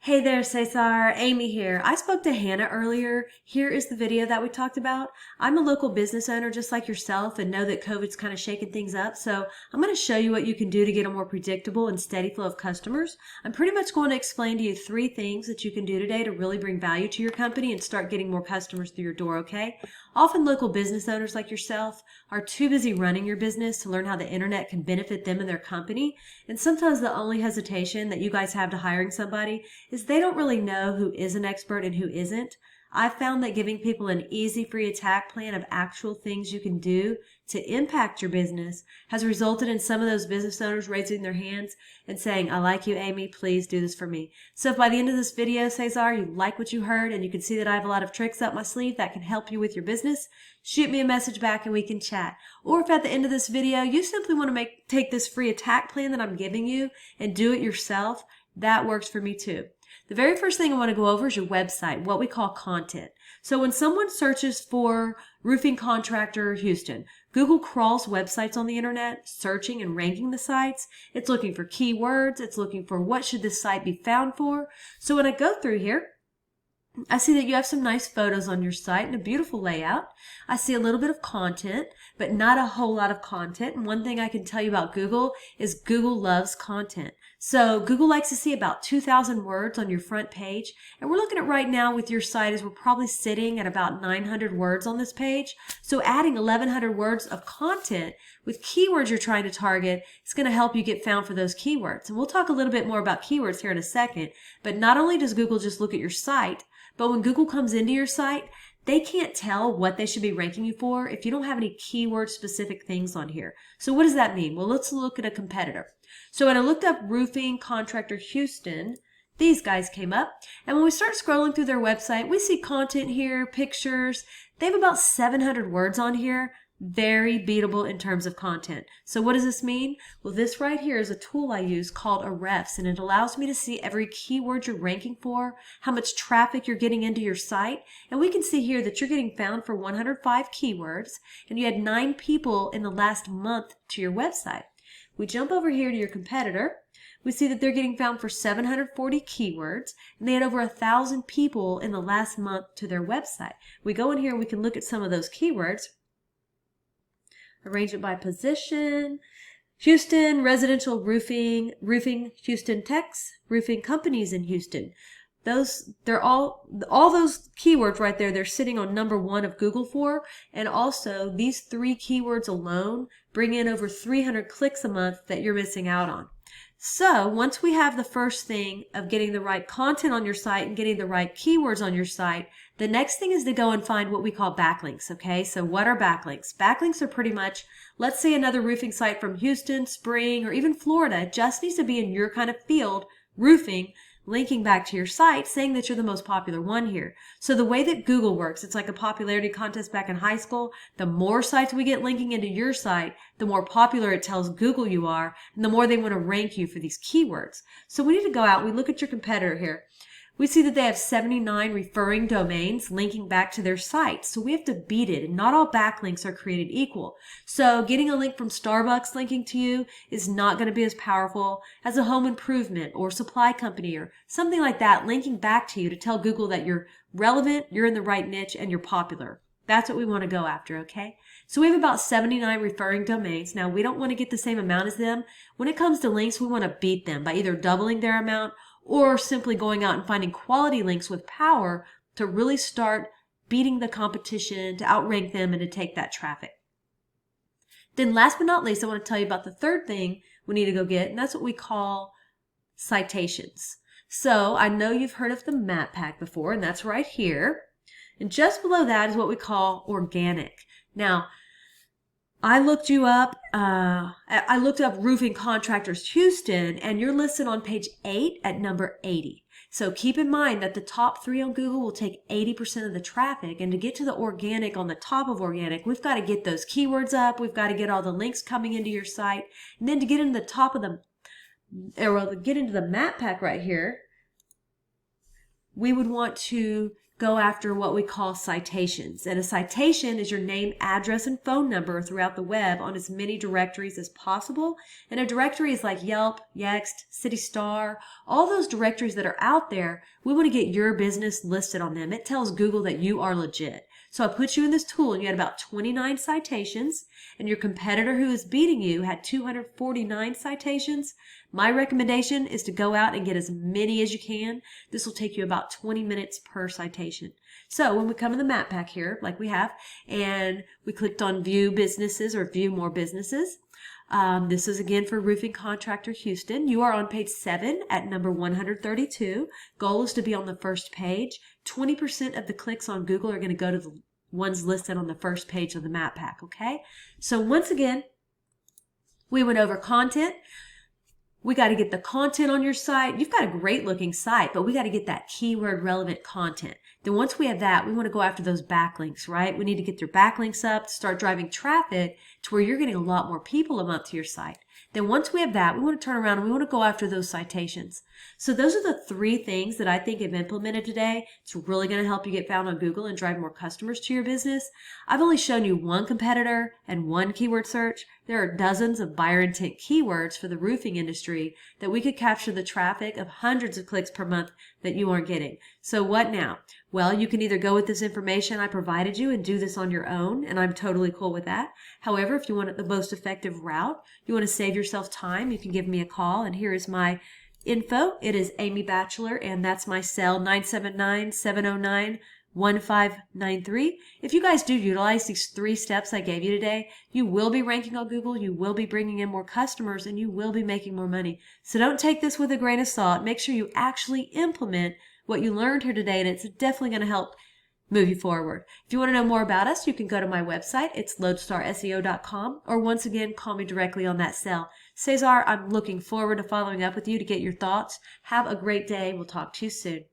Hey there, Cesar. Amy here. I spoke to Hannah earlier. Here is the video that we talked about. I'm a local business owner just like yourself and know that COVID's kind of shaking things up. So I'm going to show you what you can do to get a more predictable and steady flow of customers. I'm pretty much going to explain to you 3 things that you can do today to really bring value to your company and start getting more customers through your door, okay? Often local business owners like yourself are too busy running your business to learn how the internet can benefit them and their company. And sometimes the only hesitation that you guys have to hiring somebody is they don't really know who is an expert and who isn't. I've found that giving people an easy free attack plan of actual things you can do to impact your business has resulted in some of those business owners raising their hands and saying, I like you, Amy, please do this for me. So if by the end of this video, Cesar, you like what you heard and you can see that I have a lot of tricks up my sleeve that can help you with your business, shoot me a message back and we can chat. Or if at the end of this video, you simply want to take this free attack plan that I'm giving you and do it yourself, that works for me too. The very first thing I want to go over is your website, what we call content. So when someone searches for roofing contractor Houston, Google crawls websites on the internet, searching and ranking the sites. It's looking for keywords. It's looking for what should this site be found for. So when I go through here, I see that you have some nice photos on your site and a beautiful layout. I see a little bit of content, but not a whole lot of content. And one thing I can tell you about Google is Google loves content. So Google likes to see about 2,000 words on your front page. And we're looking at right now with your site is we're probably sitting at about 900 words on this page. So adding 1,100 words of content with keywords you're trying to target is going to help you get found for those keywords. And we'll talk a little bit more about keywords here in a second. But not only does Google just look at your site, but when Google comes into your site, they can't tell what they should be ranking you for if you don't have any keyword specific things on here. So what does that mean? Well, let's look at a competitor. So when I looked up roofing contractor Houston, these guys came up. And when we start scrolling through their website, we see content here, pictures. They have about 700 words on here. Very beatable in terms of content. So what does this mean? Well, this right here is a tool I use called Ahrefs, and it allows me to see every keyword you're ranking for, how much traffic you're getting into your site, and we can see here that you're getting found for 105 keywords, and you had 9 people in the last month to your website. We jump over here to your competitor. We see that they're getting found for 740 keywords, and they had over 1,000 people in the last month to their website. We go in here and we can look at some of those keywords. Arrange it by position. Houston, residential roofing, Houston techs, roofing companies in Houston. They're all those keywords right there, they're sitting on number 1 of Google for, and also these 3 keywords alone bring in over 300 clicks a month that you're missing out on. So once we have the first thing of getting the right content on your site and getting the right keywords on your site, the next thing is to go and find what we call backlinks, okay? So what are backlinks? Backlinks are pretty much, let's say another roofing site from Houston, Spring, or even Florida just needs to be in your kind of field, roofing, linking back to your site, saying that you're the most popular one here. So the way that Google works, it's like a popularity contest back in high school. The more sites we get linking into your site, the more popular it tells Google you are, and the more they want to rank you for these keywords. So we need to go out, we look at your competitor here. We see that they have 79 referring domains linking back to their site. So we have to beat it, and not all backlinks are created equal. So getting a link from Starbucks linking to you is not going to be as powerful as a home improvement or supply company or something like that linking back to you to tell Google that you're relevant, you're in the right niche, and you're popular. That's what we want to go after, okay? So we have about 79 referring domains. Now, we don't want to get the same amount as them. When it comes to links, we want to beat them by either doubling their amount or simply going out and finding quality links with power to really start beating the competition, to outrank them, and to take that traffic. Then last but not least, I want to tell you about the third thing we need to go get, and that's what we call citations. So I know you've heard of the map pack before, and that's right here. And just below that is what we call organic. Now, I looked you up, I looked up roofing contractors Houston, and you're listed on page 8 at number 80. So keep in mind that the top 3 on Google will take 80% of the traffic, and to get to the organic on the top of organic, we've got to get those keywords up, we've got to get all the links coming into your site, and then to get into the top of the, or get into the map pack right here, we would want to go after what we call citations. And a citation is your name, address, and phone number throughout the web on as many directories as possible. And a directory is like Yelp, Yext, City Star, all those directories that are out there. We want to get your business listed on them. It tells Google that you are legit. So I put you in this tool and you had about 29 citations, and your competitor who is beating you had 249 citations. My recommendation is to go out and get as many as you can. This will take you about 20 minutes per citation. So when we come in the map pack here, like we have, and we clicked on view businesses or view more businesses, this is again for Roofing Contractor Houston. You are on page 7 at number 132. Goal is to be on the first page. 20% of the clicks on Google are going to go to the ones listed on the first page of the map pack, okay? So once again, we went over content. We got to get the content on your site. You've got a great looking site, but we got to get that keyword relevant content. Then once we have that, we want to go after those backlinks, right? We need to get your backlinks up, start driving traffic to where you're getting a lot more people a month to your site. Then once we have that, we want to turn around and we want to go after those citations. So those are the 3 things that I think I've implemented today. It's really going to help you get found on Google and drive more customers to your business. I've only shown you one competitor and one keyword search. There are dozens of buyer intent keywords for the roofing industry that we could capture the traffic of hundreds of clicks per month that you aren't getting. So what now? Well, you can either go with this information I provided you and do this on your own, and I'm totally cool with that. However, if you want the most effective route, you want to save yourself time, you can give me a call, and here is my info. It is Amy Batchelor, and that's my cell, 979-709-1593. If you guys do utilize these 3 steps I gave you today, you will be ranking on Google, you will be bringing in more customers, and you will be making more money. So don't take this with a grain of salt. Make sure you actually implement what you learned here today, and it's definitely going to help move you forward. If you want to know more about us, you can go to my website. It's loadstarseo.com, or once again, call me directly on that cell. Cesar, I'm looking forward to following up with you to get your thoughts. Have a great day. We'll talk to you soon.